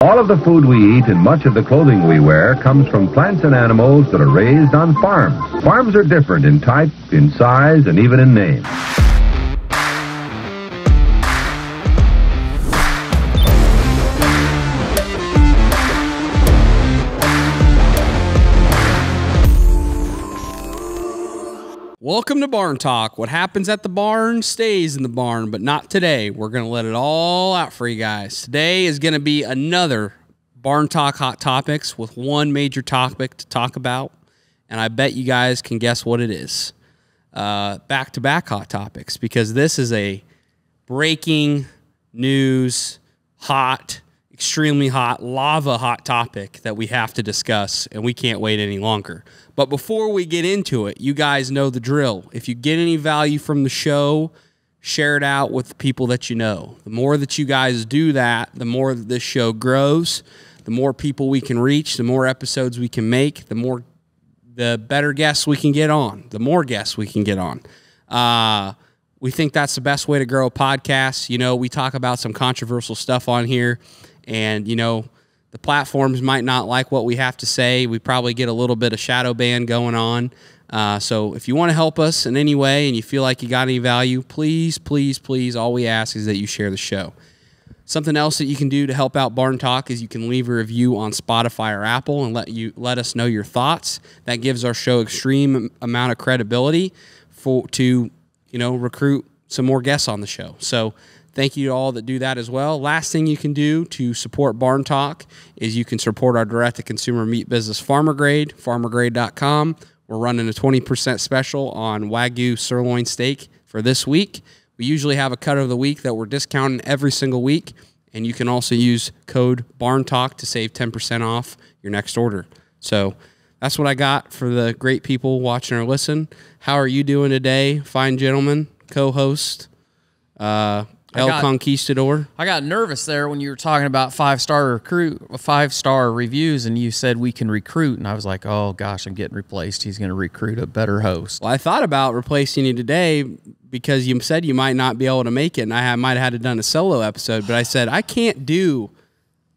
All of the food we eat and much of the clothing we wear comes from plants and animals that are raised on farms. Farms are different in type, in size, and even in name. Welcome to Barn Talk. What happens at the barn stays in the barn, but not today. We're going to let it all out for you guys. Today is going to be another Barn Talk Hot Topics with one major topic to talk about, and I bet you guys can guess what it is. Back-to-back Hot Topics, because this is a breaking news, hot, extremely hot, lava hot topic that we have to discuss, and we can't wait any longer. But before we get into it, you guys know the drill. If you get any value from the show, share it out with the people that you know. The more that you guys do that, the more that this show grows, the more people we can reach, the more episodes we can make, the better guests we can get on, the more guests we can get on. We think that's the best way to grow a podcast. You know, we talk about some controversial stuff on here, and, you know, the platforms might not like what we have to say. We probably get a little bit of shadow ban going on. So if you want to help us in any way and you feel like you got any value, please, please, please, all we ask is that you share the show. Something else that you can do to help out Barn Talk is you can leave a review on Spotify or Apple and let us know your thoughts. That gives our show extreme amount of credibility to recruit some more guests on the show. So thank you to all that do that as well. Last thing you can do to support Barn Talk is you can support our direct-to-consumer meat business, Farmer Grade, farmergrade.com. We're running a 20% special on Wagyu sirloin steak for this week. We usually have a cut of the week that we're discounting every single week, and you can also use code BARNTALK to save 10% off your next order. So that's what I got for the great people watching or listen. How are you doing today, fine gentlemen, co-host, El Conquistador? I got nervous there when you were talking about five-star reviews, and you said we can recruit, and I was like, oh gosh, I'm getting replaced. He's going to recruit a better host. Well, I thought about replacing you today because you said you might not be able to make it, and I might have had to done a solo episode, but I said I can't do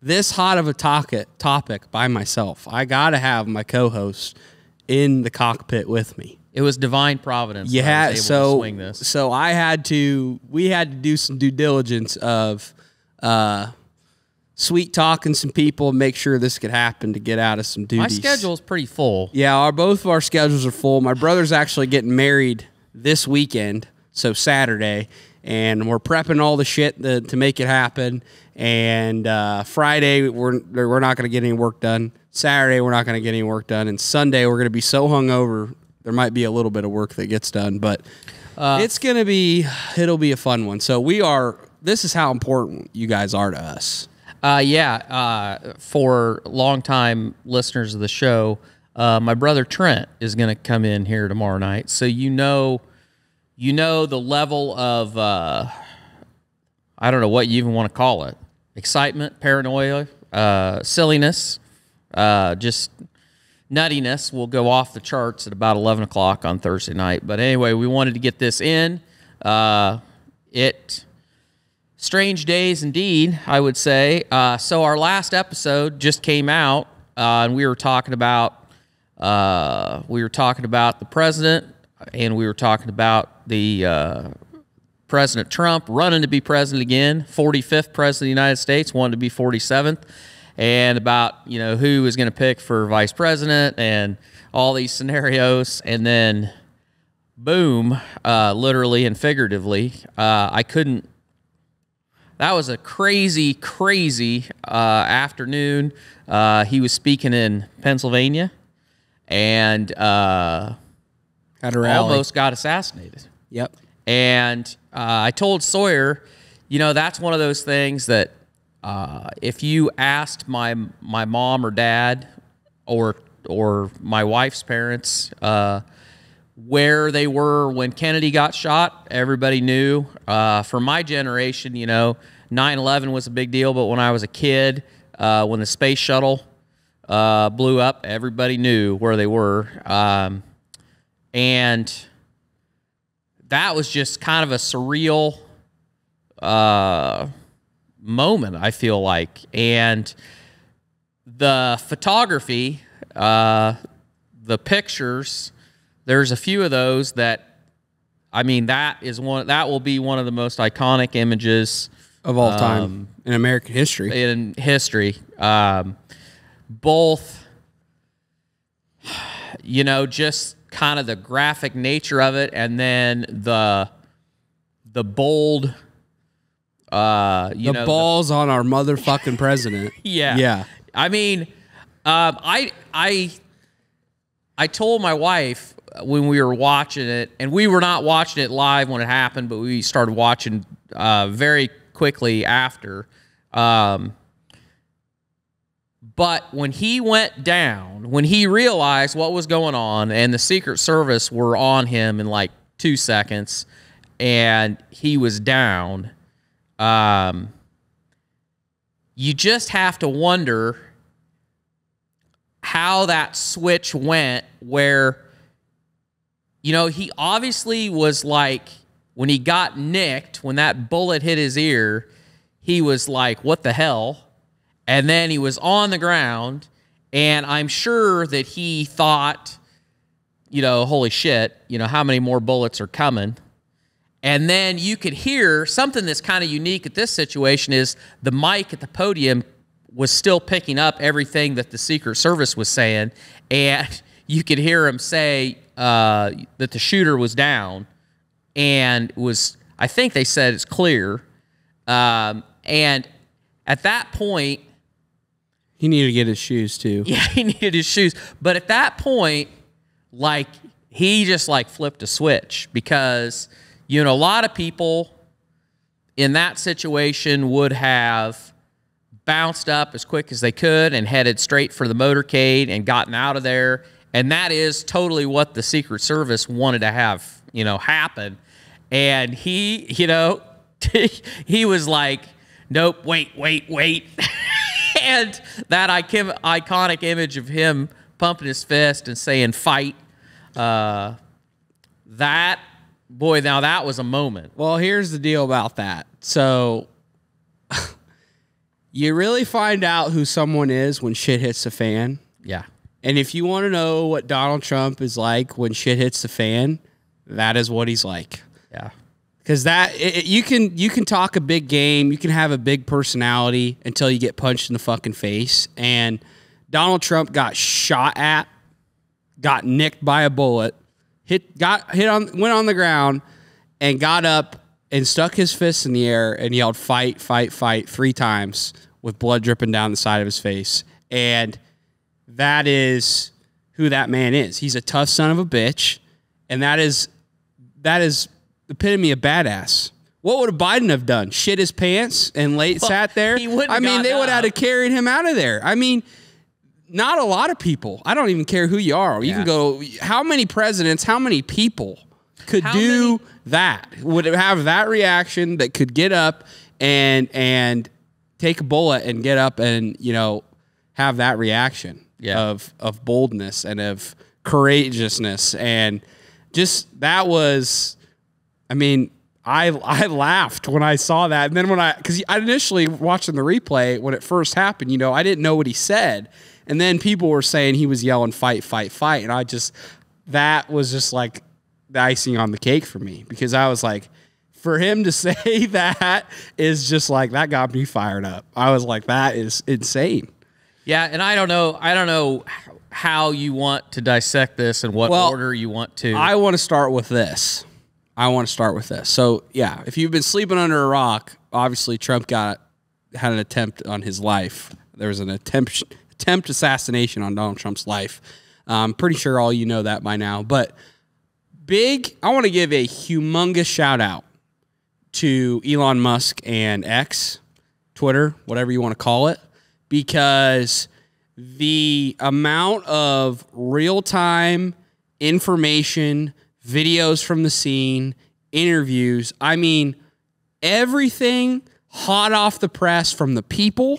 this hot of a topic by myself. I got to have my co-host in the cockpit with me. It was divine providence. You had to swing this. So we had to do some due diligence of sweet talking some people and make sure this could happen to get out of some duties. My schedule is pretty full. Yeah, both of our schedules are full. My brother's actually getting married this weekend, so Saturday, and we're prepping all the shit to make it happen. And Friday we're not going to get any work done. Saturday we're not going to get any work done, and Sunday we're going to be so hungover there might be a little bit of work that gets done, but it'll be a fun one. So this is how important you guys are to us. For longtime listeners of the show, my brother Trent is going to come in here tomorrow night. So you know the level of I don't know what you even want to call it. Excitement, paranoia, silliness, just nuttiness will go off the charts at about 11 o'clock on Thursday night. But anyway, we wanted to get this in. Strange days indeed, I would say. So our last episode just came out, and we were talking about the president, and we were talking about the President Trump running to be president again, 45th president of the United States, wanted to be 47th. And about, who is going to pick for vice president and all these scenarios. And then, boom, literally and figuratively, that was a crazy, crazy afternoon. He was speaking in Pennsylvania and almost got assassinated. Yep. And I told Sawyer, that's one of those things that, if you asked my mom or dad or my wife's parents where they were when Kennedy got shot, everybody knew. For my generation, 9/11 was a big deal, but when I was a kid, when the space shuttle blew up, everybody knew where they were. And that was just kind of a surreal moment, I feel like. And the photography, the pictures, there's a few of those that, I mean, that will be one of the most iconic images of all time in American history. In history. Both, you know, just kind of the graphic nature of it, and then the bold, the balls on our motherfucking president. Yeah. I mean, I told my wife when we were watching it, and we were not watching it live when it happened, but we started watching very quickly after. But when he went down, when he realized what was going on, and the Secret Service were on him in like 2 seconds, and he was down, you just have to wonder how that switch went, where, you know, he obviously was like, when he got nicked, when that bullet hit his ear, he was like, what the hell? And then he was on the ground, and I'm sure that he thought, you know, holy shit, you know, how many more bullets are coming? And then you could hear something that's kind of unique at this situation is the mic at the podium was still picking up everything that the Secret Service was saying, and you could hear him say that the shooter was down, and was, I think they said it's clear. And at that point, he needed to get his shoes too. Yeah, he needed his shoes. But at that point, like, he just like flipped a switch, because, you know, a lot of people in that situation would have bounced up as quick as they could and headed straight for the motorcade and gotten out of there. And that is totally what the Secret Service wanted to have, you know, happen. And he, you know, he was like, nope, wait. And that iconic image of him pumping his fist and saying fight, that, boy, now that was a moment. Well, here's the deal about that. So you really find out who someone is when shit hits the fan. Yeah. And if you want to know what Donald Trump is like when shit hits the fan, that is what he's like. Yeah. Because you can talk a big game, you can have a big personality until you get punched in the fucking face. And Donald Trump got shot at, got nicked by a bullet, went on the ground, and got up and stuck his fist in the air and yelled fight, fight, fight 3 times with blood dripping down the side of his face. And that is who that man is. He's a tough son of a bitch, and that is the epitome of badass. What would Biden have done? Shit his pants and sat there? He wouldn't have they gotten would have had to up. carried him out of there. I mean, not a lot of people. I don't even care who you are. You can go, how many presidents, how many people could that? Would have that reaction, that could get up and take a bullet and get up and, you know, have that reaction of boldness and of courageousness. And just, that was, I mean, I laughed when I saw that. And then because I initially watching the replay when it first happened, you know, I didn't know what he said. And then people were saying he was yelling fight, fight, fight. And that was just like the icing on the cake for me, because I was like, for him to say that is just like, that got me fired up. I was like, that is insane. Yeah. And I don't know how you want to dissect this and what order you want to. I want to start with this. So, yeah, if you've been sleeping under a rock, obviously Trump had an attempt on his life. There was an attempt assassination on Donald Trump's life. I'm pretty sure all you know that by now. But I want to give a humongous shout out to Elon Musk and X, Twitter, whatever you want to call it, because the amount of real-time information, videos from the scene, interviews, I mean, everything hot off the press from the people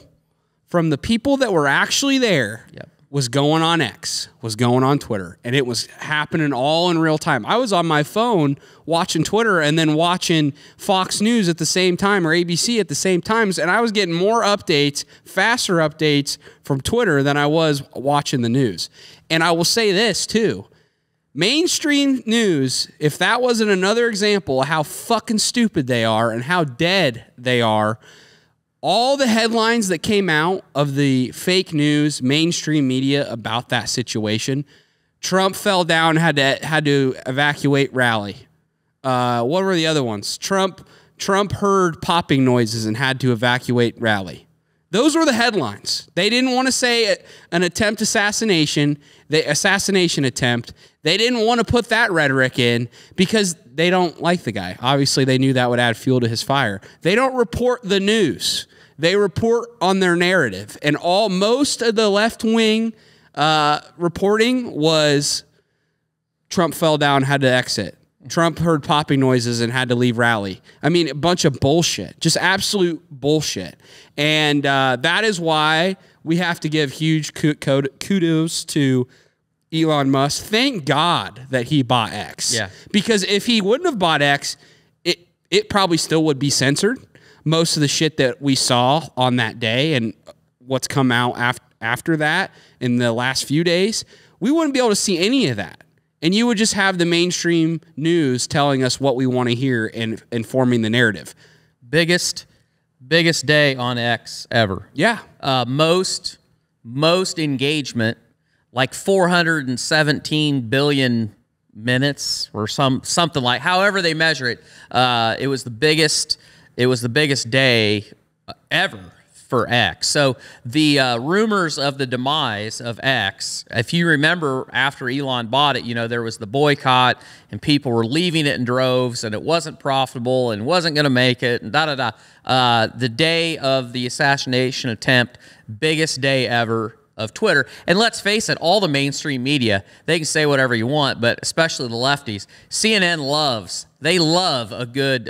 that were actually there, was going on X, was going on Twitter, and it was happening all in real time. I was on my phone watching Twitter and then watching Fox News at the same time, or ABC at the same times, and I was getting more updates, faster updates from Twitter than I was watching the news. And I will say this too. Mainstream news, if that wasn't another example of how fucking stupid they are and how dead they are, all the headlines that came out of the fake news, mainstream media about that situation, Trump fell down, had to evacuate rally. What were the other ones? Trump heard popping noises and had to evacuate rally. Those were the headlines. They didn't want to say an assassination attempt. They didn't want to put that rhetoric in because they don't like the guy. Obviously, they knew that would add fuel to his fire. They don't report the news. They report on their narrative. And most of the left-wing reporting was Trump fell down, had to exit. Trump heard popping noises and had to leave rally. I mean, a bunch of bullshit, just absolute bullshit. And that is why we have to give huge kudos to Elon Musk. Thank God that he bought X. Yeah. Because if he wouldn't have bought X, it probably still would be censored. Most of the shit that we saw on that day and what's come out after that in the last few days, we wouldn't be able to see any of that. And you would just have the mainstream news telling us what we want to hear and informing the narrative. Biggest day on X ever. Yeah. Most engagement, like 417 billion minutes or something like, however they measure it. It was the biggest day ever for X. So the rumors of the demise of X, if you remember after Elon bought it, there was the boycott and people were leaving it in droves and it wasn't profitable and wasn't going to make it and the day of the assassination attempt, biggest day ever of Twitter. And let's face it, all the mainstream media, they can say whatever you want, but especially the lefties, CNN they love a good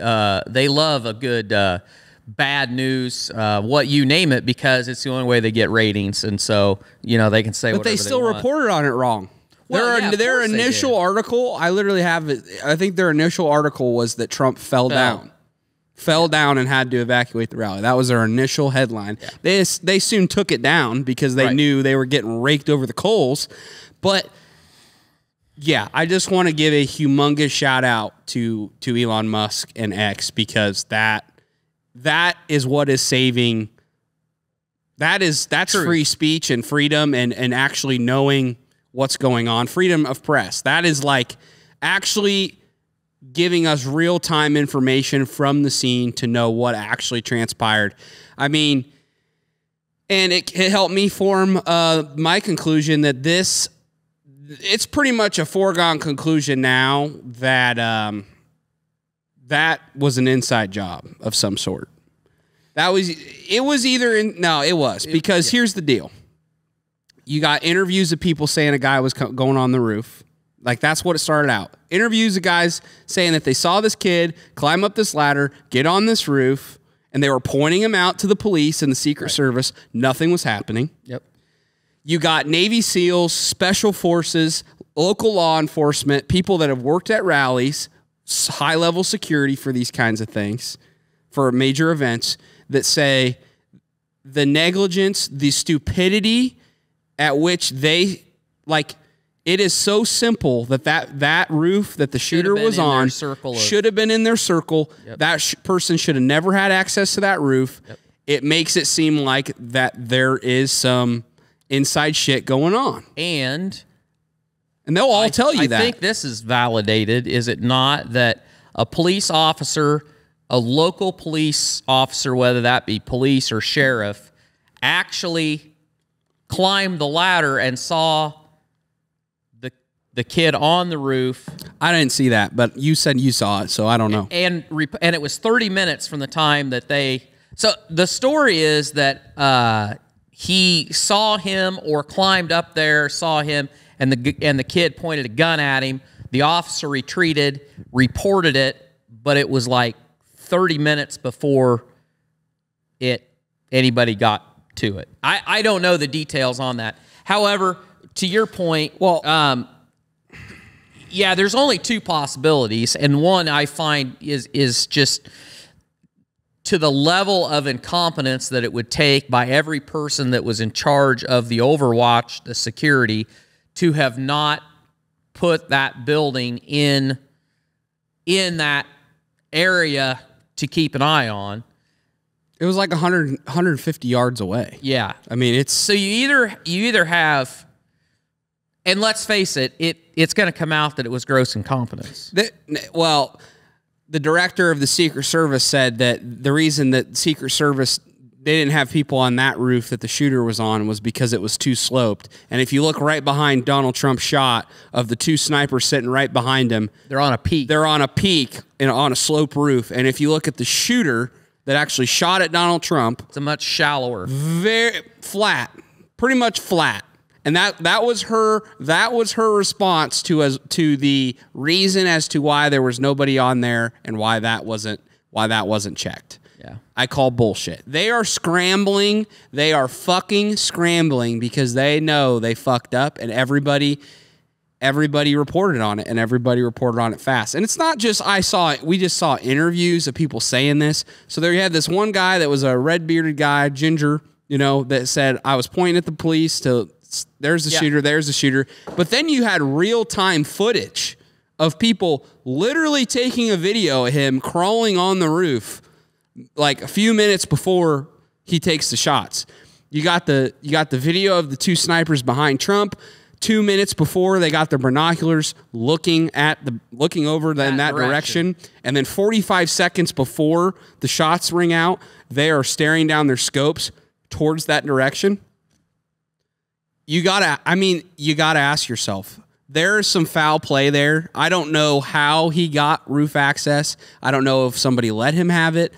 bad news, what you name it, because it's the only way they get ratings, and so they can say. But they still reported on it wrong. Well, their initial article, I literally have it. I think their initial article was that Trump fell down and had to evacuate the rally. That was their initial headline. Yeah. They soon took it down because they knew they were getting raked over the coals. But yeah, I just want to give a humongous shout out to Elon Musk and X, because that is what is saving. That's True. Free speech and freedom and actually knowing what's going on. Freedom of press. That is like actually giving us real-time information from the scene to know what actually transpired. I mean, and it helped me form my conclusion that it's pretty much a foregone conclusion now that that was an inside job of some sort. Because here's the deal. You got interviews of people saying a guy was going on the roof. Like, that's what it started out. Interviews of guys saying that they saw this kid climb up this ladder, get on this roof, and they were pointing him out to the police and the Secret Service. Nothing was happening. Yep. You got Navy SEALs, special forces, local law enforcement, people that have worked at rallies, high-level security for these kinds of things, for major events, that say the negligence, the stupidity at which they, like, it is so simple that roof that the shooter was on should have been in their circle. Yep. That person should have never had access to that roof. Yep. It makes it seem like that there is some inside shit going on. And they'll all tell you that. I think this is validated, is it not, that a police officer, a local police officer, whether that be police or sheriff, actually climbed the ladder and saw the kid on the roof. I didn't see that, but you said you saw it, so I don't know. And it was 30 minutes from the time that they... So the story is that he saw him or climbed up there, saw him, and the kid pointed a gun at him. The officer retreated, reported it, but it was like 30 minutes before anybody got to it. I don't know the details on that. However, to your point, yeah, there's only two possibilities, and one I find is just to the level of incompetence that it would take by every person that was in charge of the overwatch, the security, to have not put that building in that area to keep an eye on. It was like 150 yards away. Yeah. I mean, it's... So you either have... And let's face it, it's going to come out that it was gross incompetence. Well, the director of the Secret Service said that the reason that Secret Service, they didn't have people on that roof that the shooter was on was because it was too sloped. And if you look right behind Donald Trump's shot of the two snipers sitting right behind him, they're on a peak. They're on a peak on a slope roof. And if you look at the shooter that actually shot at Donald Trump, it's a much shallower, very flat, pretty much flat. And that was her response to the reason as to why there was nobody on there and why that wasn't checked. Yeah. I call bullshit. They are scrambling. They are fucking scrambling because they know they fucked up, and everybody reported on it, and everybody reported on it fast. And it's not just we just saw interviews of people saying this. So there you had this one guy that was a red-bearded guy, ginger, that said, I was pointing at the police to... There's the shooter, there's the shooter. But then you had real-time footage of people literally taking a video of him crawling on the roof like a few minutes before he takes the shots. You got the video of the two snipers behind Trump 2 minutes before they got their binoculars looking over in that direction. And then 45 seconds before the shots ring out, they are staring down their scopes towards that direction. You gotta ask yourself, there's some foul play there. I don't know how he got roof access. I don't know if somebody let him have it.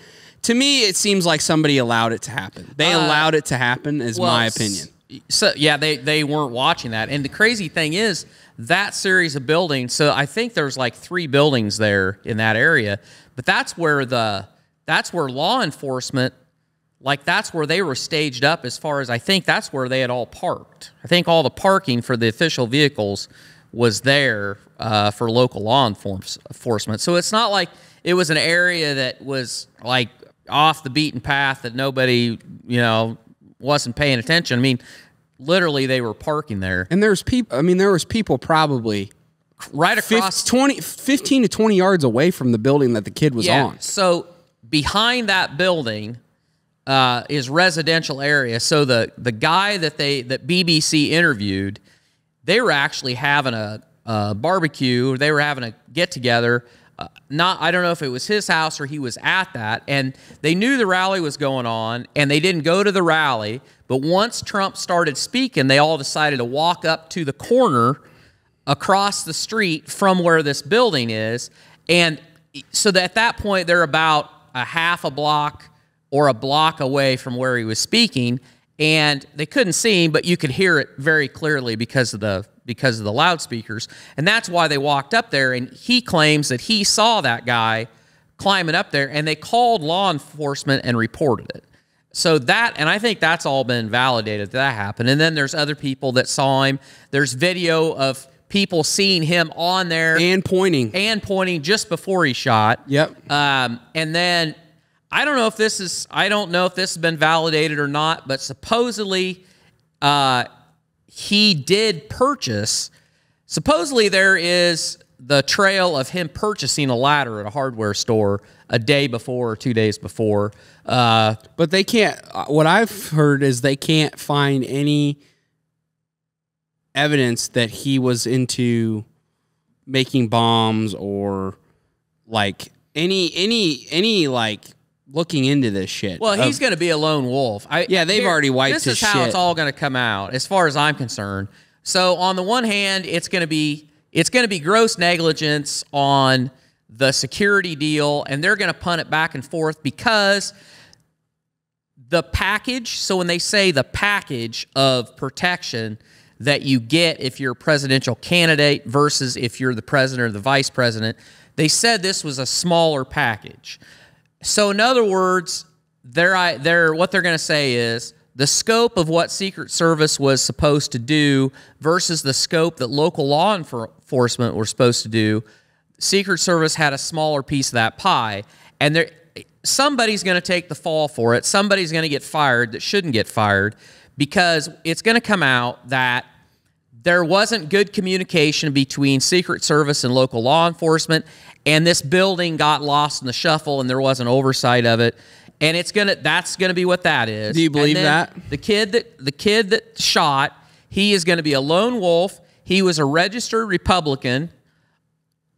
To me, it seems like somebody allowed it to happen. They allowed it to happen, is my opinion. So yeah, they weren't watching that. And the crazy thing is that series of buildings. So I think there's like 3 buildings there in that area, but that's where law enforcement. Like, that's where they were staged up as far as I think that's where they had all parked. I think all the parking for the official vehicles was there for local law enforcement. So it's not like it was an area that was, like, off the beaten path that nobody, wasn't paying attention. I mean, literally they were parking there. And there was people probably right across 15 to 20 yards away from the building that the kid was on. So behind that building... is residential area. So the guy that BBC interviewed, they were actually having a barbecue. They were having a get together. I don't know if it was his house or he was at that, and they knew the rally was going on, and they didn't go to the rally. But once Trump started speaking, they all decided to walk up to the corner across the street from where this building is, and so that at that point they're about a half a block or a block away from where he was speaking, and they couldn't see him, but you could hear it very clearly because of the loudspeakers, and that's why they walked up there. And he claims that he saw that guy climbing up there, and they called law enforcement and reported it. So that, and I think that's all been validated that happened. And then there's other people that saw him. There's video of people seeing him on there and pointing just before he shot. Yep. And then. I don't know if this has been validated or not, but supposedly he did purchase. Supposedly there is the trail of him purchasing a ladder at a hardware store a day before or 2 days before. But they can't. What I've heard is they can't find any evidence that he was into making bombs or like any like. Looking into this shit. Well, he's going to be a lone wolf. They've already wiped his shit. This is how it's all going to come out, as far as I'm concerned. So, on the one hand, it's going to be gross negligence on the security deal, and they're going to punt it back and forth because the package. So, when they say the package of protection that you get if you're a presidential candidate versus if you're the president or the vice president, they said this was a smaller package. So in other words, what they're going to say is the scope of what Secret Service was supposed to do versus the scope that local law enforcement were supposed to do, Secret Service had a smaller piece of that pie. And somebody's going to take the fall for it. Somebody's going to get fired that shouldn't get fired, because it's going to come out that there wasn't good communication between Secret Service and local law enforcement, and this building got lost in the shuffle and there wasn't oversight of it. And that's gonna be what that is. Do you believe that? The kid that shot, he is gonna be a lone wolf. He was a registered Republican,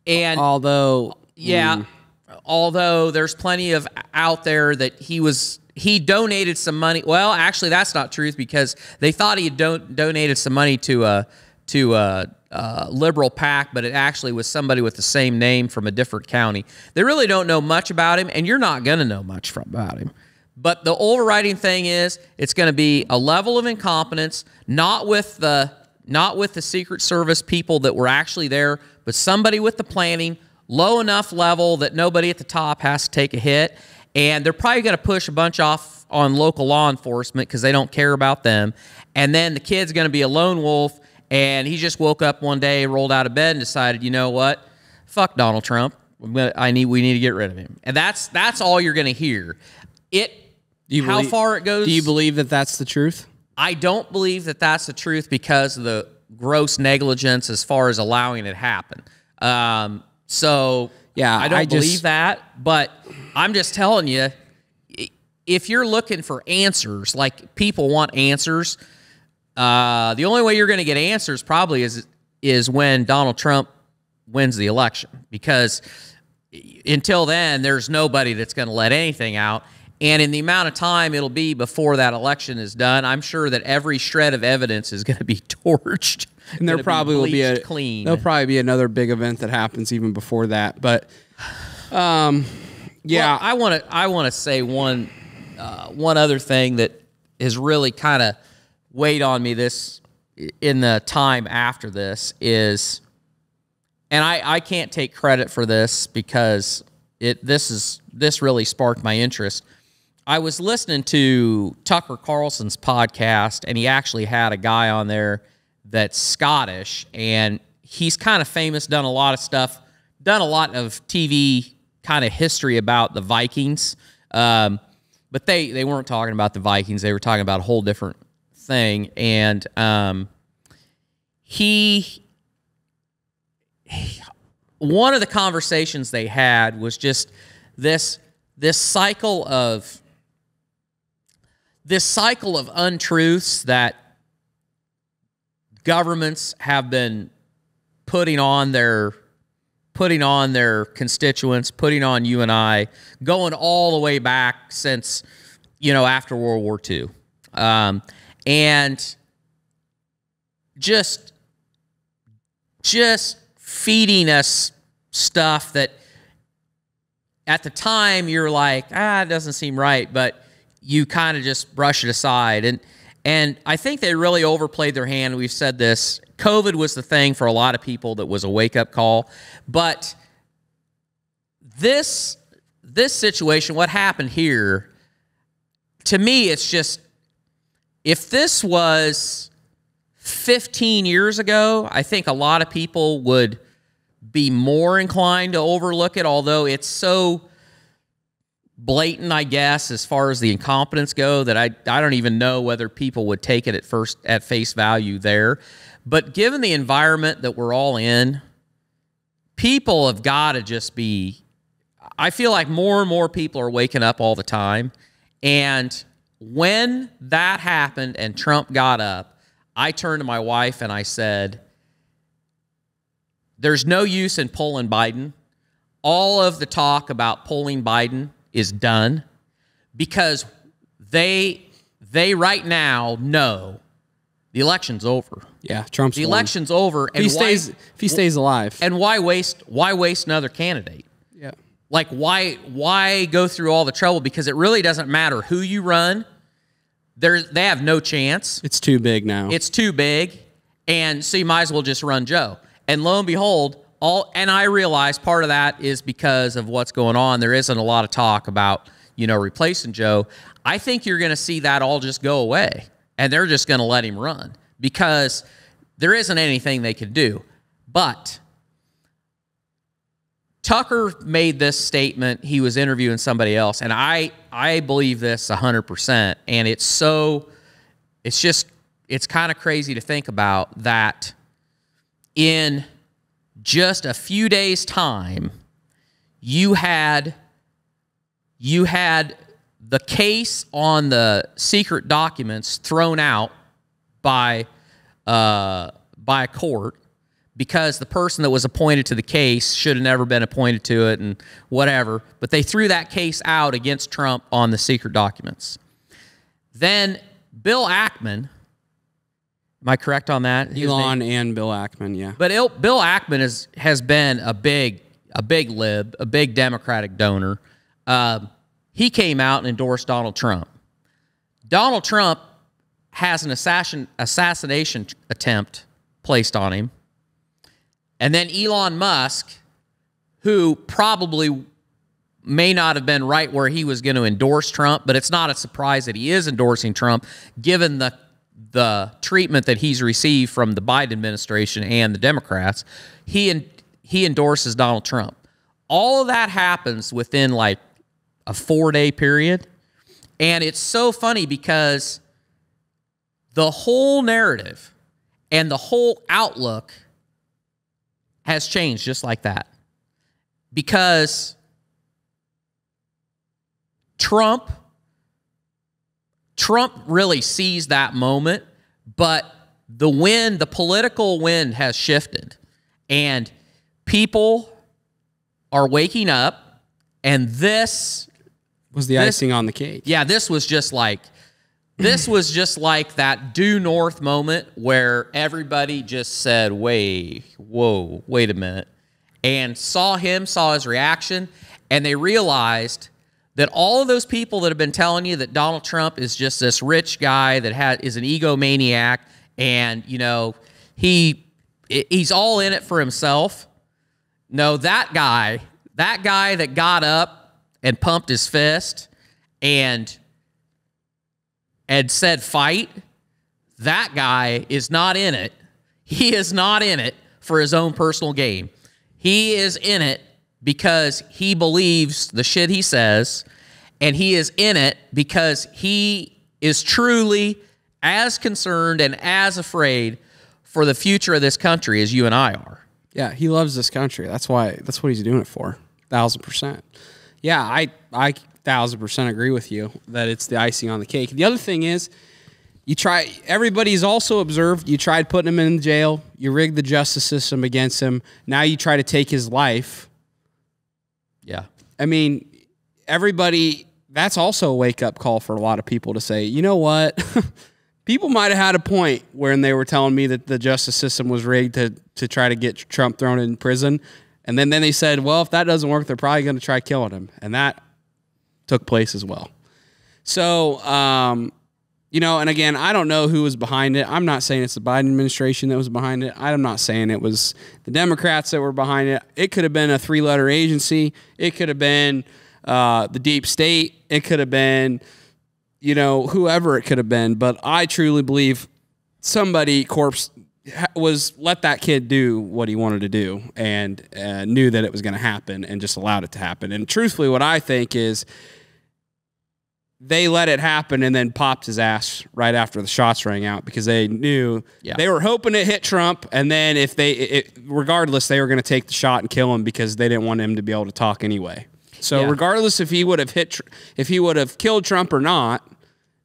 and although there's plenty of out there that he donated some money. Well, actually, that's not truth, because they thought he had donated some money to a liberal PAC, but it actually was somebody with the same name from a different county. They really don't know much about him, and you're not going to know much about him. But the overriding thing is it's going to be a level of incompetence, not with the Secret Service people that were actually there, but somebody with the planning, low enough level that nobody at the top has to take a hit. And they're probably going to push a bunch off on local law enforcement because they don't care about them. And then the kid's going to be a lone wolf, and he just woke up one day, rolled out of bed, and decided, you know what? Fuck Donald Trump. We need to get rid of him. And that's all you're going to hear. How far it goes. Do you believe that that's the truth? I don't believe that that's the truth because of the gross negligence as far as allowing it to happen. Yeah, I don't believe that, but I'm just telling you, if you're looking for answers, like people want answers, the only way you're going to get answers probably is when Donald Trump wins the election, because until then, there's nobody that's going to let anything out. And in the amount of time it'll be before that election is done, I'm sure that every shred of evidence is going to be torched. And there probably will be clean. There'll probably be another big event that happens even before that. But yeah, well, I want to say one other thing that has really kind of weighed on me in the time after this is, and I can't take credit for this because this really sparked my interest. I was listening to Tucker Carlson's podcast, and he actually had a guy on there that's Scottish, and he's kind of famous, done a lot of stuff, done a lot of TV kind of history about the Vikings. But they weren't talking about the Vikings. They were talking about a whole different thing. And one of the conversations they had was just this cycle of untruths that governments have been putting on their constituents, putting on you and I, going all the way back since, after World War II. And just feeding us stuff that at the time you're like, it doesn't seem right, but you kind of just brush it aside. And I think they really overplayed their hand. We've said this. COVID was the thing for a lot of people that was a wake-up call. But this situation, what happened here, to me, it's just, if this was 15 years ago, I think a lot of people would be more inclined to overlook it, although it's so blatant, I guess, as far as the incompetence go, that I don't even know whether people would take it at face value there. But given the environment that we're all in, people have got to just be, I feel like more and more people are waking up all the time. And when that happened and Trump got up, I turned to my wife and I said, there's no use in pulling Biden. All of the talk about pulling Biden is done, because they right now know the election's over. Yeah, Trump's the election's over. And if he stays alive. And why waste another candidate? Yeah. Like, why go through all the trouble? Because it really doesn't matter who you run. They have no chance. It's too big now. It's too big. And so you might as well just run Joe. And lo and behold, and I realize part of that is because of what's going on. There isn't a lot of talk about, replacing Joe, I think you're going to see that all just go away, and they're just going to let him run because there isn't anything they can do. But Tucker made this statement. He was interviewing somebody else, and I believe this 100%. And it's kind of crazy to think about that in just a few days' time, you had the case on the secret documents thrown out by a court because the person that was appointed to the case should have never been appointed to it and whatever. But they threw that case out against Trump on the secret documents. Then Bill Ackman, am I correct on that? Elon and Bill Ackman, yeah. But Bill Ackman has been a big lib, a big Democratic donor. He came out and endorsed Donald Trump. Donald Trump has an assassination attempt placed on him. And then Elon Musk, who probably may not have been right where he was going to endorse Trump, but it's not a surprise that he is endorsing Trump, given the treatment that he's received from the Biden administration and the Democrats. He endorses Donald Trump. All of that happens within like a 4-day period. And it's so funny because the whole narrative and the whole outlook has changed just like that. Because Trump really seized that moment, but the political wind has shifted. And people are waking up, and this was the icing on the cake. Yeah, this was just like that due north moment where everybody just said, wait a minute, and saw his reaction, and they realized that all of those people that have been telling you that Donald Trump is just this rich guy that is an egomaniac, and he's all in it for himself. No, that guy that got up and pumped his fist and said fight, that guy is not in it. He is not in it for his own personal gain. He is in it because he believes the shit he says, and he is in it because he is truly as concerned and as afraid for the future of this country as you and I are. Yeah, he loves this country. That's what he's doing it for. 1,000%. Yeah, I 1,000% agree with you that it's the icing on the cake. The other thing is, everybody's also observed, you tried putting him in jail, you rigged the justice system against him, now you try to take his life. Yeah. I mean, that's also a wake-up call for a lot of people to say, you know what? People might have had a point when they were telling me that the justice system was rigged to try to get Trump thrown in prison. And then they said, well, if that doesn't work, they're probably going to try killing him. And that took place as well. So, and again, I don't know who was behind it. I'm not saying it's the Biden administration that was behind it. I'm not saying it was the Democrats that were behind it. It could have been a 3-letter agency. It could have been the deep state. It could have been, whoever it could have been. But I truly believe somebody let that kid do what he wanted to do and knew that it was going to happen and just allowed it to happen. And truthfully, what I think is they let it happen and then popped his ass right after the shots rang out because they knew they were hoping to hit Trump. And then regardless, they were going to take the shot and kill him because they didn't want him to be able to talk anyway. So regardless if he would have killed Trump or not,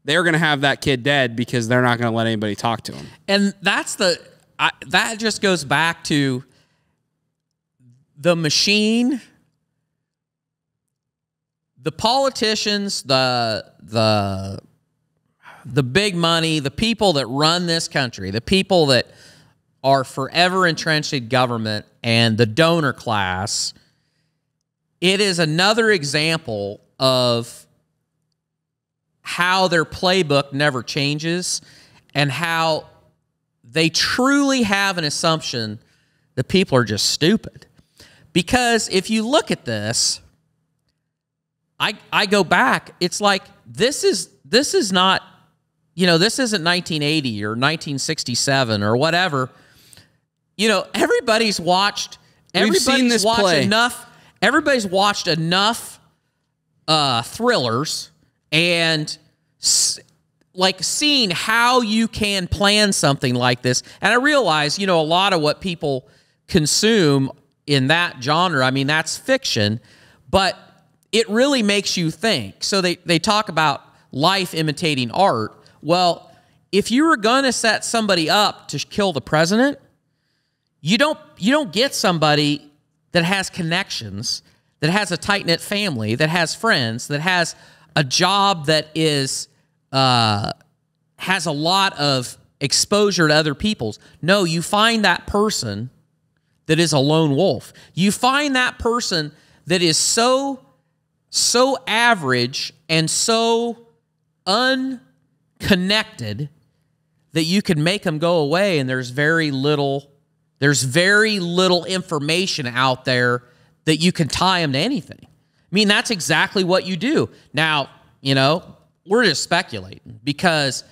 they're going to have that kid dead because they're not going to let anybody talk to him. And that just goes back to the machine, the politicians, the big money, the people that run this country, the people that are forever entrenched in government, and the donor class. It is another example of how their playbook never changes and how they truly have an assumption that people are just stupid. Because if you look at this, I go back. It's like this is not, this isn't 1980 or 1967 or whatever. Everybody's watched. Everybody's watched enough. Everybody's watched enough thrillers and seeing how you can plan something like this. And I realize, a lot of what people consume in that genre, I mean, that's fiction, but it really makes you think. So they talk about life imitating art. Well, if you were going to set somebody up to kill the president, you don't get somebody that has connections, that has a tight-knit family, that has friends, that has a job that is has a lot of exposure to other people's. No, you find that person that is a lone wolf. You find that person that is so average and so unconnected that you can make them go away, and there's very little information out there that you can tie them to anything. I mean, that's exactly what you do. Now, we're just speculating because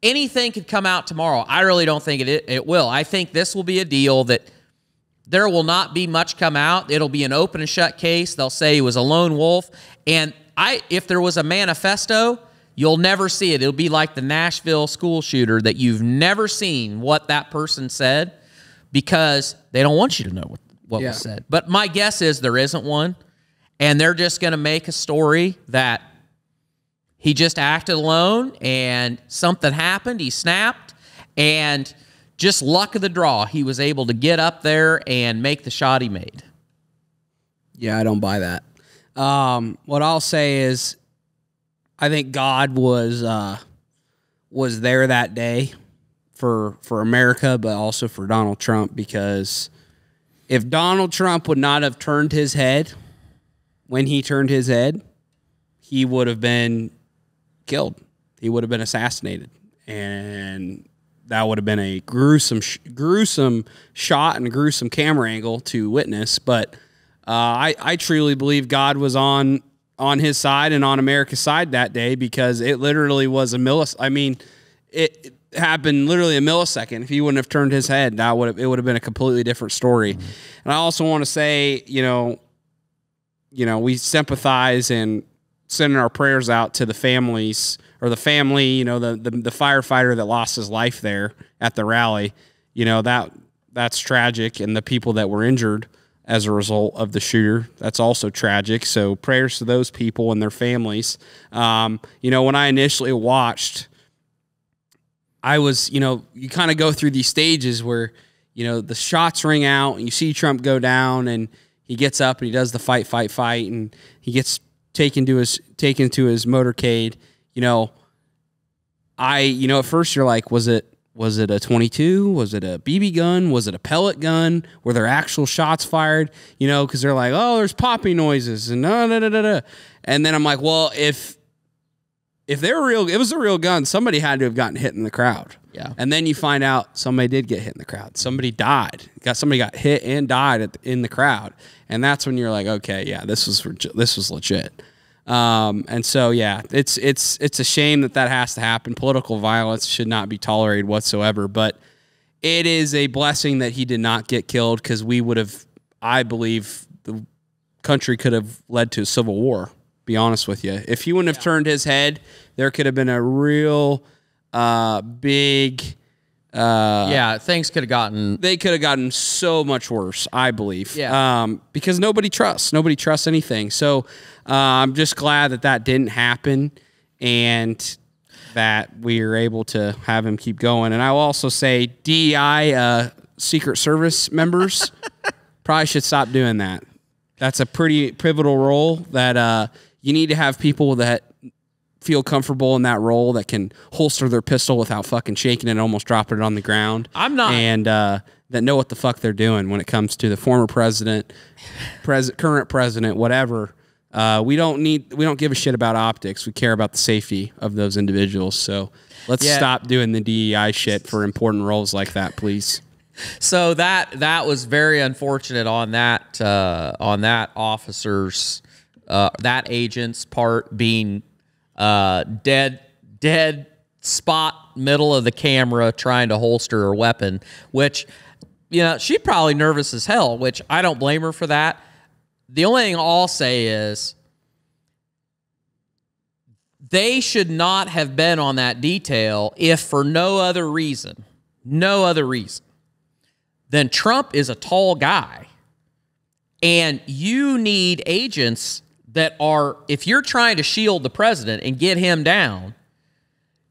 anything could come out tomorrow. I really don't think it will. I think this will be a deal that there will not be much come out. It'll be an open and shut case. They'll say he was a lone wolf. And if there was a manifesto, you'll never see it. It'll be like the Nashville school shooter that you've never seen what that person said because they don't want you to know what was said. But my guess is there isn't one, and they're just going to make a story that he just acted alone and something happened. He snapped, and just luck of the draw, he was able to get up there and make the shot he made. Yeah, I don't buy that. What I'll say is I think God was there that day for America, but also for Donald Trump, because if Donald Trump would not have turned his head when he turned his head, he would have been killed. He would have been assassinated, and that would have been a gruesome shot and a gruesome camera angle to witness. But I truly believe God was on his side and on America's side that day, because it literally was it happened literally a millisecond. If he wouldn't have turned his head, it would have been a completely different story. Mm-hmm. And I also want to say, we sympathize and sending our prayers out to the families, or the family, the firefighter that lost his life there at the rally. That's tragic, and the people that were injured as a result of the shooter, that's also tragic. So prayers to those people and their families. When I initially watched, I was, you kind of go through these stages where, the shots ring out and you see Trump go down and he gets up and he does the fight, and he gets taken to his motorcade. At first you're like, was it a 22? Was it a BB gun? Was it a pellet gun? Were there actual shots fired? Because they're like, oh, there's popping noises and and then I'm like, well, if they're real, it was a real gun, somebody had to have gotten hit in the crowd. Yeah. And then you find out somebody did get hit in the crowd. Somebody died. Somebody got hit and died in the crowd. And that's when you're like, okay, yeah, this was legit. And so, yeah, it's a shame that has to happen. Political violence should not be tolerated whatsoever, but it is a blessing that he did not get killed, because we would have, I believe, the country could have led to a civil war, be honest with you. If he wouldn't have turned his head, there could have been a real big... things could have gotten... They could have gotten so much worse, I believe. Yeah. Because nobody trusts anything. So I'm just glad that didn't happen, and that we were able to have him keep going. And I will also say DEI, Secret Service members, probably should stop doing that. That's a pretty pivotal role that you need to have people that feel comfortable in that role, that can holster their pistol without fucking shaking it and almost dropping it on the ground. And that know what the fuck they're doing when it comes to the former president, current president, whatever. We don't give a shit about optics. We care about the safety of those individuals. So let's stop doing the DEI shit for important roles like that, please. So that was very unfortunate on that officer's that agent's part being dead spot middle of the camera trying to holster her weapon, which, you know, she's probably nervous as hell, which I don't blame her for that. The only thing I'll say is they should not have been on that detail if for no other reason, then Trump is a tall guy. And you need agents that are, if you're trying to shield the president and get him down,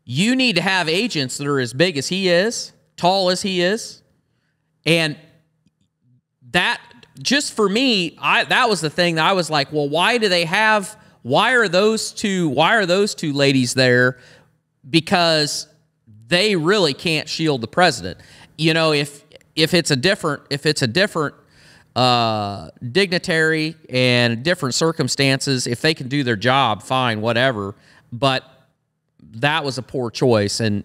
you need to have agents that are as big as he is, tall as he is. And that, just for me, that was the thing that I was like, well, why are those two ladies there? Because they really can't shield the president. You know, if it's a different dignitary and different circumstances, if they can do their job, fine, whatever. But that was a poor choice, and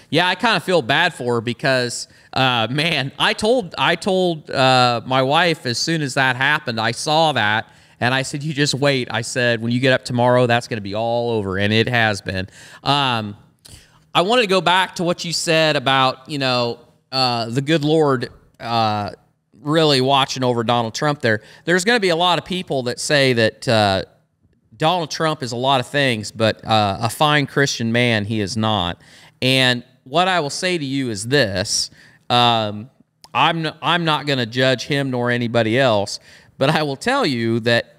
yeah, I kind of feel bad for her because, man, I told my wife as soon as that happened, I saw that, and I said, you just wait. I said, when you get up tomorrow, that's going to be all over, and it has been. I wanted to go back to what you said about, you know, the good Lord really watching over Donald Trump there. There's going to be a lot of people that say that Donald Trump is a lot of things, but a fine Christian man he is not. And what I will say to you is this: I'm not going to judge him nor anybody else, but I will tell you that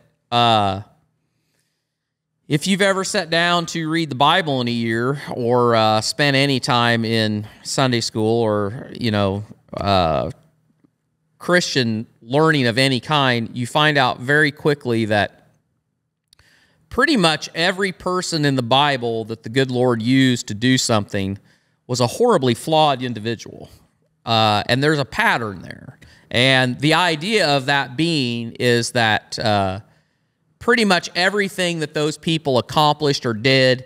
if you've ever sat down to read the Bible in a year, or spent any time in Sunday school, or, you know, Christian learning of any kind, you find out very quickly that pretty much every person in the Bible that the good Lord used to do something was a horribly flawed individual. And there's a pattern there. And the idea of that being is that pretty much everything that those people accomplished or did,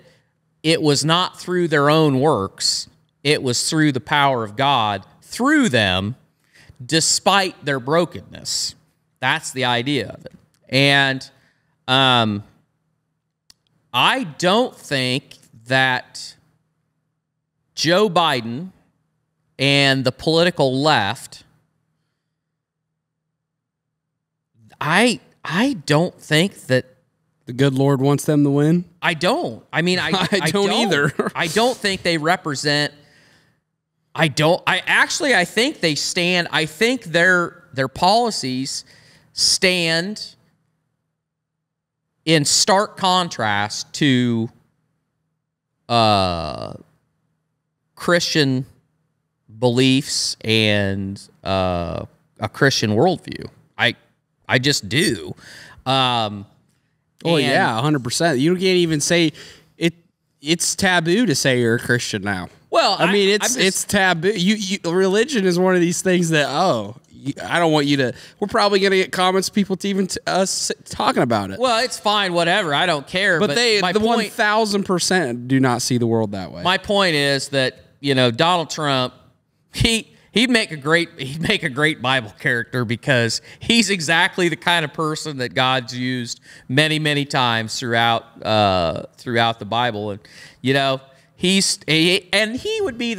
it was not through their own works. It was through the power of God through them, despite their brokenness. That's the idea of it. And I don't think that Joe Biden and the political left, I don't think that the good Lord wants them to win. I don't. I mean, I don't either. I don't think they represent. I think they stand. I think their policies stand in stark contrast to Christian beliefs and a Christian worldview. I just do. Oh yeah, 100%. You can't even say it. It's taboo to say you're a Christian now. Well, I mean, it's taboo. Religion is one of these things that I don't want you to. We're probably going to get comments, people to even us talking about it. Well, it's fine, whatever. I don't care. But the 1,000% do not see the world that way. My point is that, you know, Donald Trump, he'd make a great Bible character, because he's exactly the kind of person that God's used many, many times throughout the Bible. And, you know, he would be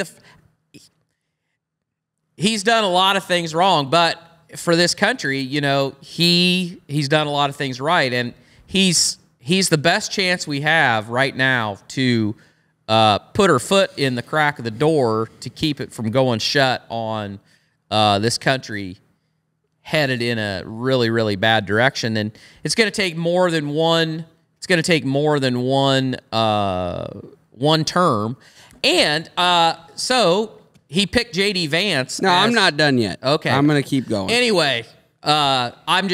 he's done a lot of things wrong, but for this country, you know, he's done a lot of things right, and he's the best chance we have right now to put her foot in the crack of the door to keep it from going shut on this country headed in a really, really bad direction. And it's going to take more than one. It's going to take more than one term. And so he picked J.D. Vance. No, I'm not done yet. Okay, I'm going to keep going. Anyway, I'm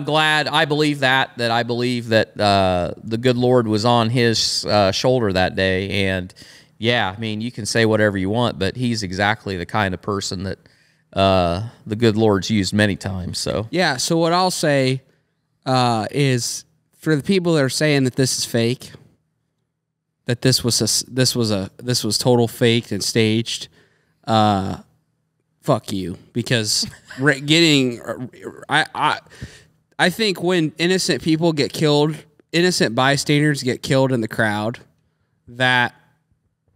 glad. I believe that the good Lord was on his shoulder that day. And yeah, I mean, you can say whatever you want, but he's exactly the kind of person that the good Lord's used many times. So yeah. So what I'll say is, for the people that are saying that this is fake, that this was total faked and staged, fuck you, because I think when innocent people get killed, innocent bystanders get killed in the crowd, that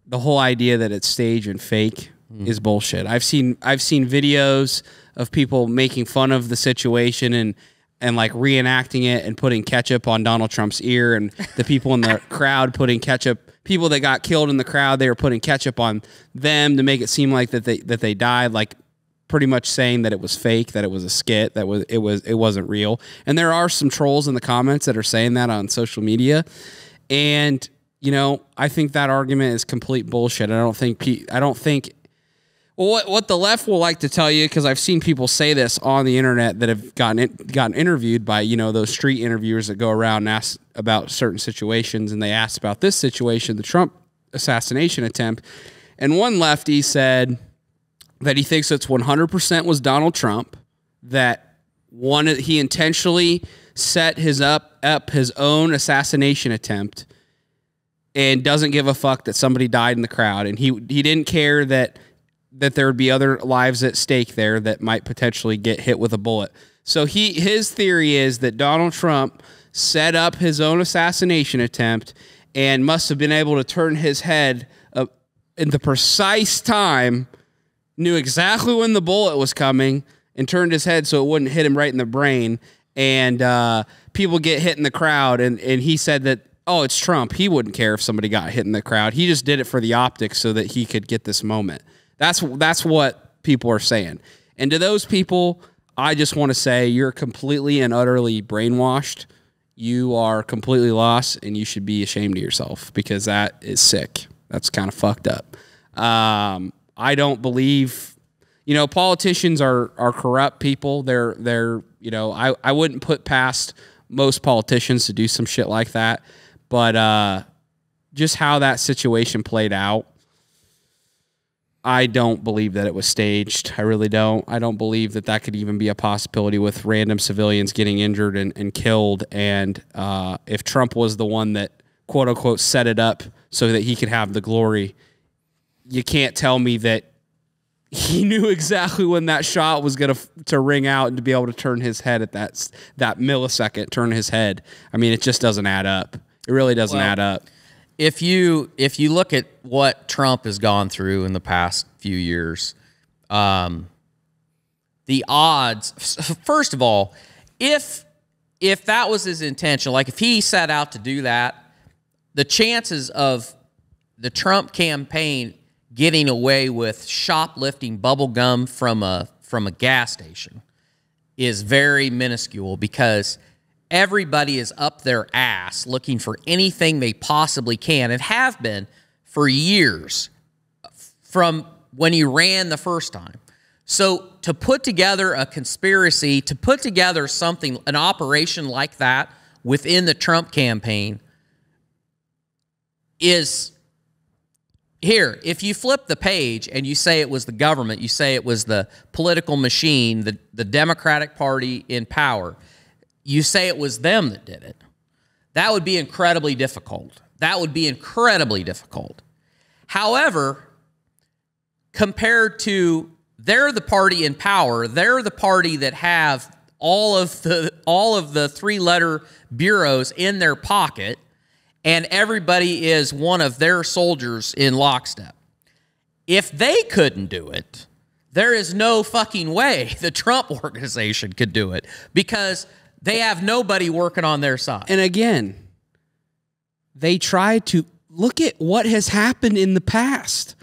the whole idea that it's staged and fake is bullshit. I've seen videos of people making fun of the situation and like reenacting it and putting ketchup on Donald Trump's ear, and the people in the crowd putting ketchup. People that got killed in the crowd, they were putting ketchup on them to make it seem like that they died, like pretty much saying that it was fake, that it was a skit, that it wasn't real. And there are some trolls in the comments that are saying that on social media, and you know, I think that argument is complete bullshit. I don't think. Well, what the left will like to tell you, because I've seen people say this on the internet that have gotten interviewed by, you know, those street interviewers that go around and ask about certain situations, and they asked about this situation, the Trump assassination attempt, and one lefty said that he thinks it's 100% was Donald Trump, that he intentionally set up his own assassination attempt, and doesn't give a fuck that somebody died in the crowd, and he didn't care that there would be other lives at stake there that might potentially get hit with a bullet. So his theory is that Donald Trump set up his own assassination attempt and must have been able to turn his head in the precise time, knew exactly when the bullet was coming, and turned his head so it wouldn't hit him right in the brain. And people get hit in the crowd, and he said that, oh, it's Trump. He wouldn't care if somebody got hit in the crowd. He just did it for the optics so that he could get this moment. That's what people are saying. And to those people, I just want to say you're completely and utterly brainwashed. You are completely lost, and you should be ashamed of yourself, because that is sick. That's kind of fucked up. I don't believe, you know, politicians are corrupt people. They're you know, I wouldn't put past most politicians to do some shit like that. But just how that situation played out, I don't believe that it was staged. I really don't. I don't believe that could even be a possibility with random civilians getting injured and killed. And if Trump was the one that, quote unquote, set it up so that he could have the glory, you can't tell me that he knew exactly when that shot was going to ring out and to be able to turn his head at that millisecond, turn his head. I mean, it just doesn't add up. It really doesn't add up. If you look at what Trump has gone through in the past few years, the odds, first of all, if that was his intention, like if he set out to do that, the chances of the Trump campaign getting away with shoplifting bubble gum from a gas station is very minuscule, because everybody is up their ass looking for anything they possibly can, and have been for years from when he ran the first time. So to put together a conspiracy, to put together something, an operation like that within the Trump campaign is, here, if you flip the page and you say it was the government, you say it was the political machine, the Democratic Party in power, you say it was them that did it, that would be incredibly difficult. That would be incredibly difficult. However, compared to they're the party in power, they're the party that have all of the three-letter bureaus in their pocket, and everybody is one of their soldiers in lockstep. If they couldn't do it, there is no fucking way the Trump organization could do it, because they have nobody working on their side. And again, they tried to look at what has happened in the past.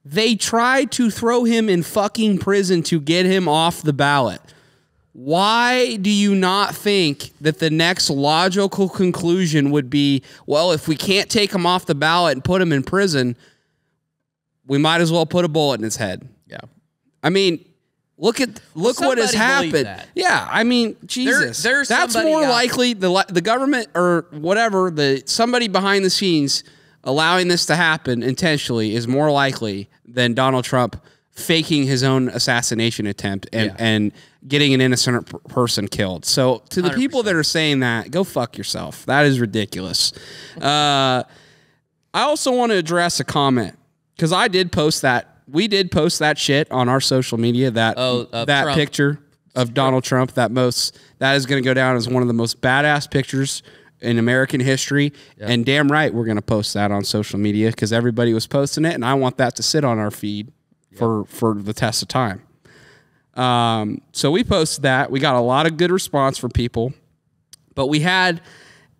They tried to throw him in fucking prison to get him off the ballot. Why do you not think that the next logical conclusion would be, well, if we can't take him off the ballot and put him in prison, we might as well put a bullet in his head? Yeah. I mean, look what has happened. Yeah, I mean, Jesus, that's more likely the government or whatever, somebody behind the scenes allowing this to happen intentionally is more likely than Donald Trump faking his own assassination attempt and getting an innocent person killed. So to the 100%. People that are saying that, go fuck yourself. That is ridiculous. I also want to address a comment, because I did post that. We did post that shit on our social media, that Trump picture of Donald Trump. That is going to go down as one of the most badass pictures in American history. Yep. And damn right, we're going to post that on social media because everybody was posting it, and I want that to sit on our feed for the test of time. So we posted that. We got a lot of good response from people, but we had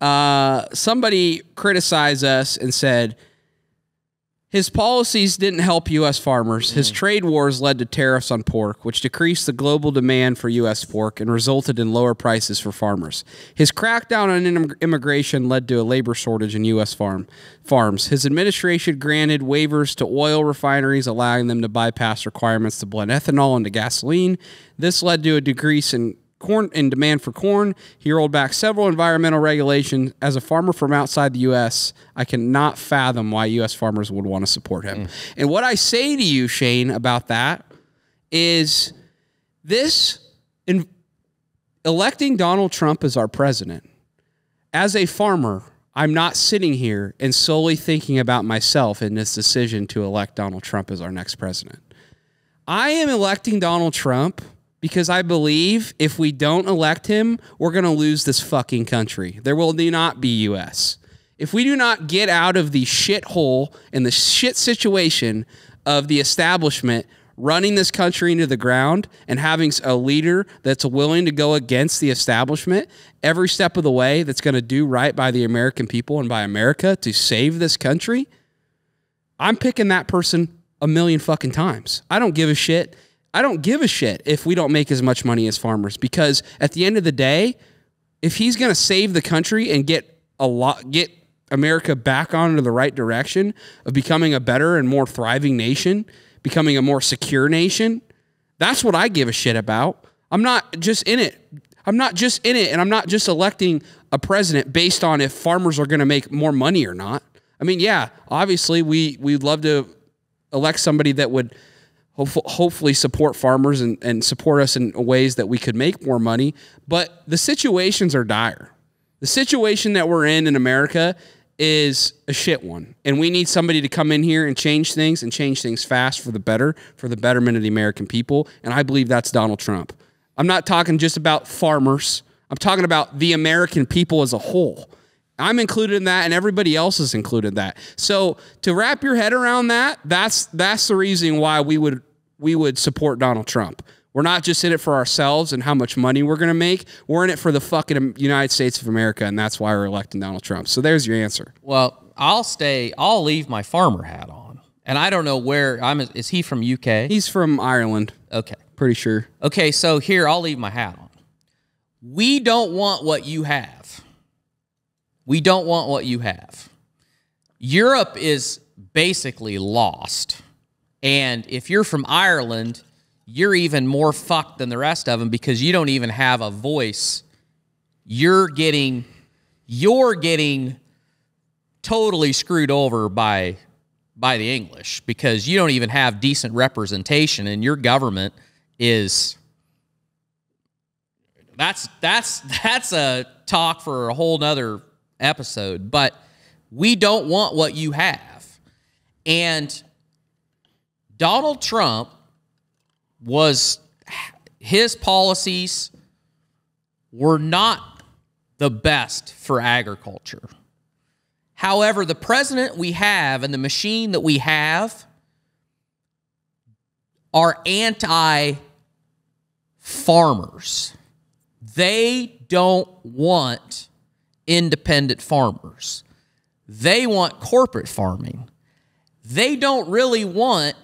somebody criticize us and said, his policies didn't help U.S. farmers. His trade wars led to tariffs on pork, which decreased the global demand for U.S. pork and resulted in lower prices for farmers. His crackdown on immigration led to a labor shortage in U.S. farms. His administration granted waivers to oil refineries, allowing them to bypass requirements to blend ethanol into gasoline. This led to a decrease in demand for corn. He rolled back several environmental regulations. As a farmer from outside the U.S., I cannot fathom why U.S. farmers would want to support him. And what I say to you, Shane, about that is electing Donald Trump as our president. As a farmer, I'm not sitting here and solely thinking about myself in this decision to elect Donald Trump as our next president. I am electing Donald Trump because I believe if we don't elect him, we're going to lose this fucking country. There will not be U.S. If we do not get out of the shithole and the shit situation of the establishment running this country into the ground and having a leader that's willing to go against the establishment every step of the way, that's going to do right by the American people and by America to save this country, I'm picking that person a million fucking times. I don't give a shit. I don't give a shit if we don't make as much money as farmers, because at the end of the day, if he's going to save the country and get America back onto the right direction of becoming a better and more thriving nation, becoming a more secure nation, that's what I give a shit about. I'm not just in it. And I'm not just electing a president based on if farmers are going to make more money or not. I mean, yeah, obviously we'd love to elect somebody that would hopefully support farmers and support us in ways that we could make more money. But the situations are dire. The situation that we're in America is a shit one. And we need somebody to come in here and change things fast for the betterment of the American people. And I believe that's Donald Trump. I'm not talking just about farmers. I'm talking about the American people as a whole. I'm included in that, and everybody else is included in that. So to wrap your head around that, that's the reason why we would support Donald Trump. We're not just in it for ourselves and how much money we're going to make. We're in it for the fucking United States of America, and that's why we're electing Donald Trump. So there's your answer. Well, I'll leave my farmer hat on. And I don't know where is he from UK? He's from Ireland. Okay. Pretty sure. Okay, so here, I'll leave my hat on. We don't want what you have. We don't want what you have. Europe is basically lost. And if you're from Ireland, you're even more fucked than the rest of them because you don't even have a voice. You're getting totally screwed over by the English because you don't even have decent representation, and your government is that's a talk for a whole nother episode. But we don't want what you have. And Donald Trump his policies were not the best for agriculture. However, the president we have and the machine that we have are anti-farmers. They don't want independent farmers. They want corporate farming. They don't really want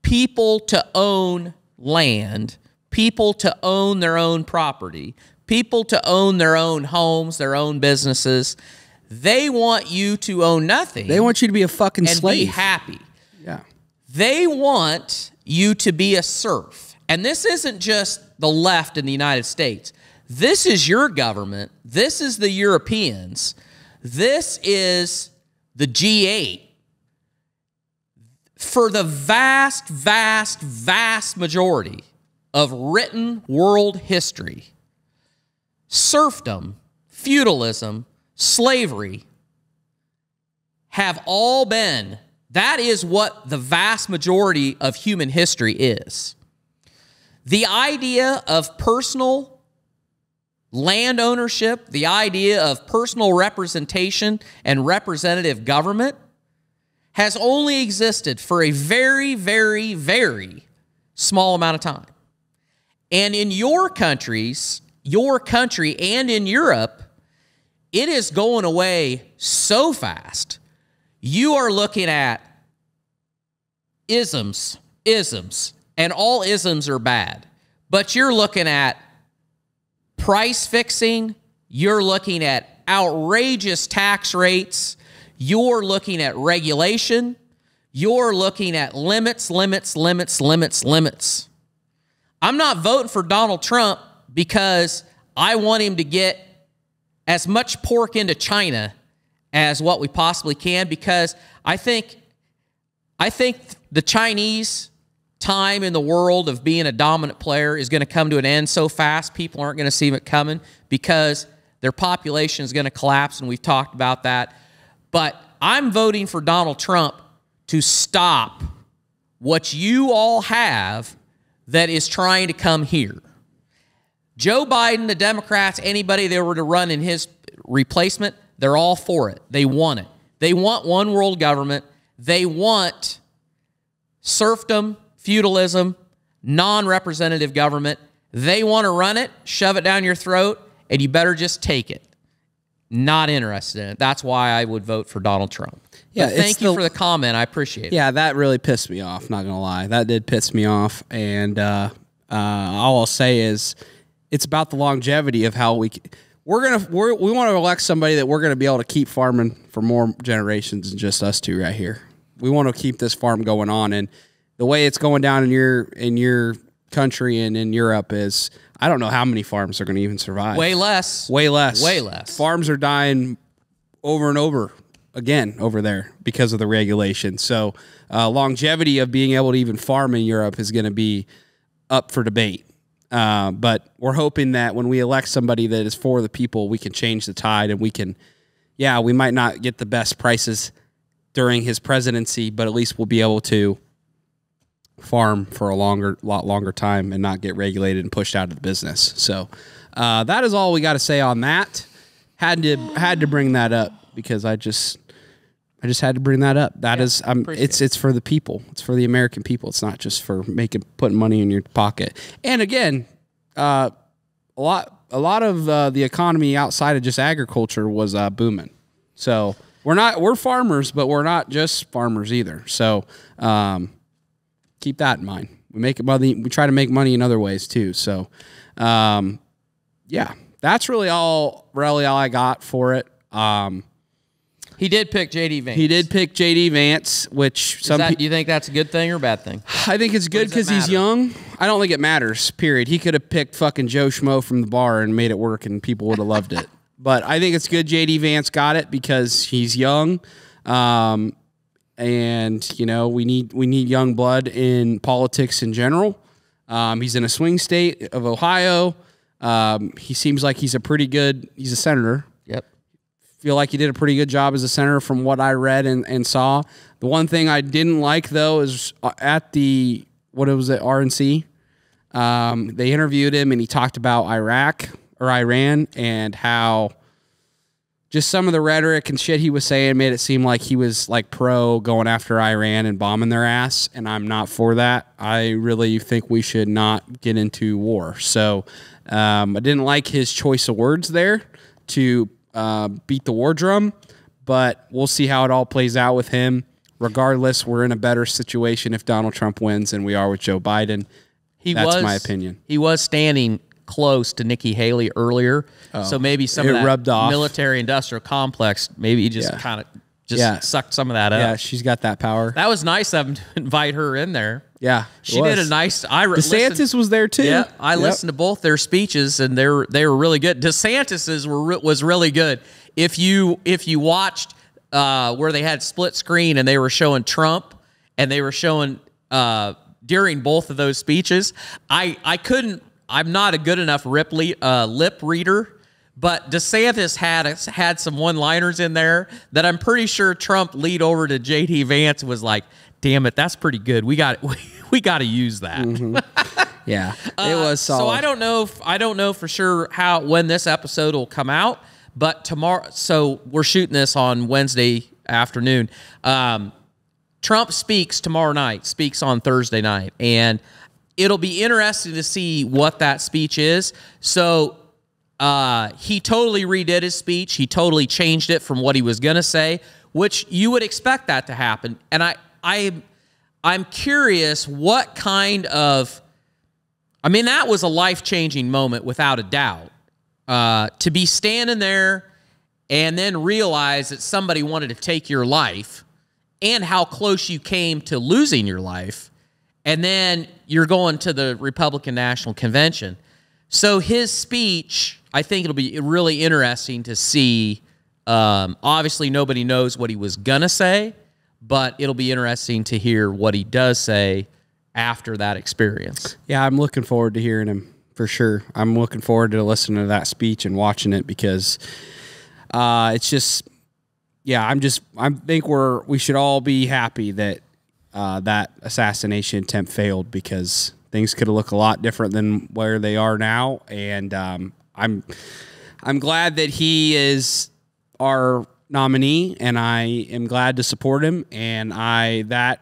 people to own land, people to own their own property, people to own their own homes, their own businesses. They want you to own nothing. They want you to be a fucking slave. And be happy. Yeah. They want you to be a serf. And this isn't just the left in the United States. This is your government. This is the Europeans. This is the G8. For the vast, vast, vast majority of written world history, serfdom, feudalism, slavery have all been, that is what the vast majority of human history is. The idea of personal land ownership, the idea of personal representation and representative government has only existed for a very, very, very small amount of time. And in your country and in Europe, it is going away so fast. You are looking at isms, and all isms are bad. But you're looking at price fixing, you're looking at outrageous tax rates, you're looking at regulation, you're looking at limits. I'm not voting for Donald Trump because I want him to get as much pork into China as what we possibly can, because I think the Chinese time in the world of being a dominant player is going to come to an end so fast people aren't going to see it coming, because their population is going to collapse, and we've talked about that. But I'm voting for Donald Trump to stop what you all have that is trying to come here. Joe Biden, the Democrats, anybody that were to run in his replacement, they're all for it. They want it. They want one world government. They want serfdom, feudalism, non-representative government. They want to run it, shove it down your throat, and you better just take it. Not interested in it. That's why I would vote for Donald Trump. Yeah, thank you for the comment. I appreciate it. Yeah, that really pissed me off, not going to lie. That did piss me off. And all I'll say is it's about the longevity of how we want to elect somebody that we're going to be able to keep farming for more generations than just us two right here. We want to keep this farm going on, and the way it's going down in your country and in Europe is, I don't know how many farms are going to even survive. Way less. Farms are dying over and over again over there because of the regulation. So longevity of being able to even farm in Europe is going to be up for debate. But we're hoping that when we elect somebody that is for the people, we can change the tide, and we can, we might not get the best prices during his presidency, but at least we'll be able to farm for a lot longer time and not get regulated and pushed out of the business. So that is all we got to say on that. Had to bring that up because I just had to bring that up. It's for the people. It's for the American people. It's not just for putting money in your pocket. And again, a lot of the economy outside of just agriculture was booming. So we're farmers, but we're not just farmers either. So keep that in mind. We make money. We try to make money in other ways too. So that's really all I got for it. He did pick J.D. Vance. He did pick J.D. Vance, which do you think that's a good thing or a bad thing? I think it's good because he's young. I don't think it matters, period. He could have picked fucking Joe Schmo from the bar and made it work, and people would have loved it. But I think it's good J.D. Vance got it because he's young. And, we need young blood in politics in general. He's in a swing state of Ohio. He seems like he's a senator. Yep. Feel like he did a pretty good job as a senator from what I read and saw. The one thing I didn't like, though, is at RNC, they interviewed him and he talked about Iran, and how just some of the rhetoric and shit he was saying made it seem like he was like pro going after Iran and bombing their ass, and I'm not for that. I really think we should not get into war. So I didn't like his choice of words there to beat the war drum, but we'll see how it all plays out with him. Regardless, we're in a better situation if Donald Trump wins than we are with Joe Biden. That's my opinion. He was standing close to Nikki Haley earlier, so maybe some of that rubbed off. Military-industrial complex, maybe he just kind of sucked some of that up. Yeah, she's got that power. That was nice of him to invite her in there. Yeah, she did a nice. DeSantis was there too. Yeah, I listened to both their speeches, and they were really good. DeSantis's was really good. If you watched where they had split screen and they were showing Trump and they were showing during both of those speeches, I couldn't. I'm not a good enough lip reader, but DeSantis had some one-liners in there that I'm pretty sure Trump lead over to J.D. Vance was like, "Damn it, that's pretty good. We got to use that." Mm-hmm. Yeah, it was solid. So I don't know for sure when this episode will come out, but tomorrow. So we're shooting this on Wednesday afternoon. Trump speaks tomorrow night. Speaks on Thursday night, and it'll be interesting to see what that speech is. So he totally redid his speech. He totally changed it from what he was going to say, which you would expect that to happen. And I'm curious what kind of, I mean, that was a life-changing moment without a doubt. To be standing there and then realize that somebody wanted to take your life and how close you came to losing your life, and then you're going to the Republican National Convention. So his speech, I think it'll be really interesting to see. Obviously, nobody knows what he was going to say, but it'll be interesting to hear what he does say after that experience. Yeah, I'm looking forward to hearing him for sure. I'm looking forward to listening to that speech and watching it because it's just, yeah, I think we should all be happy that that assassination attempt failed because things could have looked a lot different than where they are now. And I'm glad that he is our nominee, and I am glad to support him. And that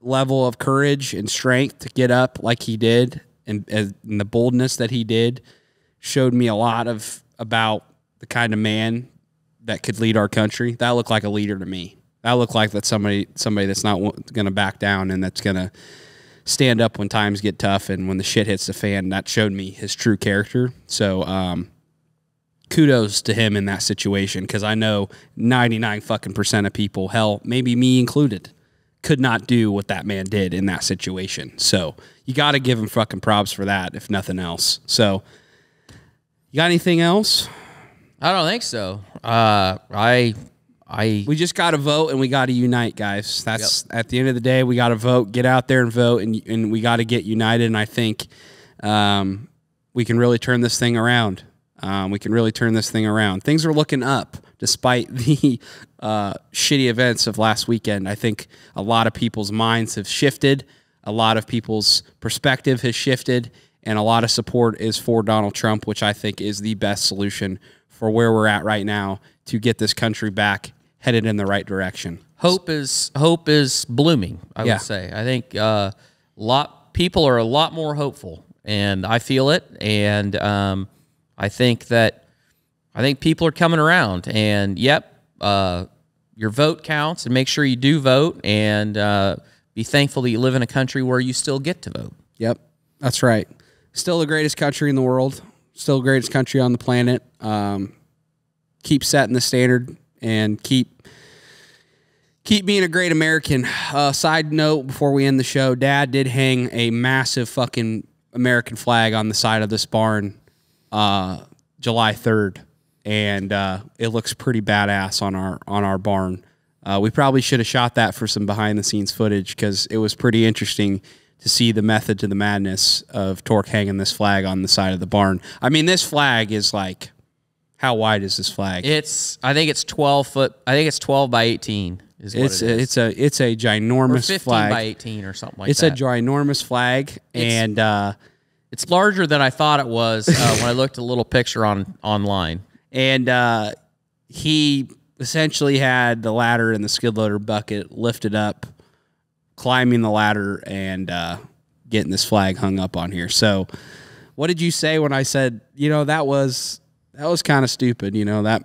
level of courage and strength to get up like he did, and the boldness that he did, showed me a lot about the kind of man that could lead our country. That looked like a leader to me. That looked like that's somebody that's not going to back down and that's going to stand up when times get tough and when the shit hits the fan. That showed me his true character. So kudos to him in that situation, because I know 99% of people, hell, maybe me included, could not do what that man did in that situation. So you got to give him fucking props for that, if nothing else. So you got anything else? I don't think so. We just got to vote and we got to unite, guys. That's At the end of the day, we got to vote. Get out there and vote, and we got to get united. And I think we can really turn this thing around. Things are looking up despite the shitty events of last weekend. I think a lot of people's minds have shifted. A lot of people's perspective has shifted, and a lot of support is for Donald Trump, which I think is the best solution for where we're at right now to get this country back headed in the right direction. Hope is blooming, I would say. I think people are a lot more hopeful, and I feel it. And I think people are coming around. And your vote counts, and make sure you do vote, and be thankful that you live in a country where you still get to vote. Yep, that's right. Still the greatest country in the world. Still the greatest country on the planet. Keep setting the standard and keep being a great American. Side note before we end the show, Dad did hang a massive fucking American flag on the side of this barn July 3rd, and it looks pretty badass on our barn. We probably should have shot that for some behind-the-scenes footage, because it was pretty interesting to see the method to the madness of Torque hanging this flag on the side of the barn. I mean, this flag is like, how wide is this flag? I think it's 12 foot. I think it's 12 by 18. It's a ginormous or 15 flag. by 18 or something like it's that. It's a ginormous flag, and it's larger than I thought it was when I looked at a little picture online. And he essentially had the ladder and the skid loader bucket lifted up, climbing the ladder and getting this flag hung up on here. So what did you say when I said, that was kind of stupid,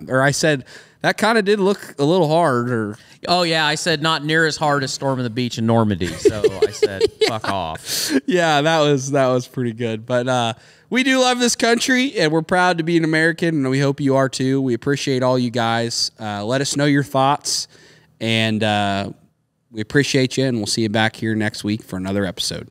or I said that kind of did look a little hard, or oh yeah, I said not near as hard as storming the beach in Normandy. So I said fuck off. Yeah, that was pretty good. But we do love this country, and we're proud to be an American, and we hope you are too. We appreciate all you guys. Let us know your thoughts, and we appreciate you, and we'll see you back here next week for another episode.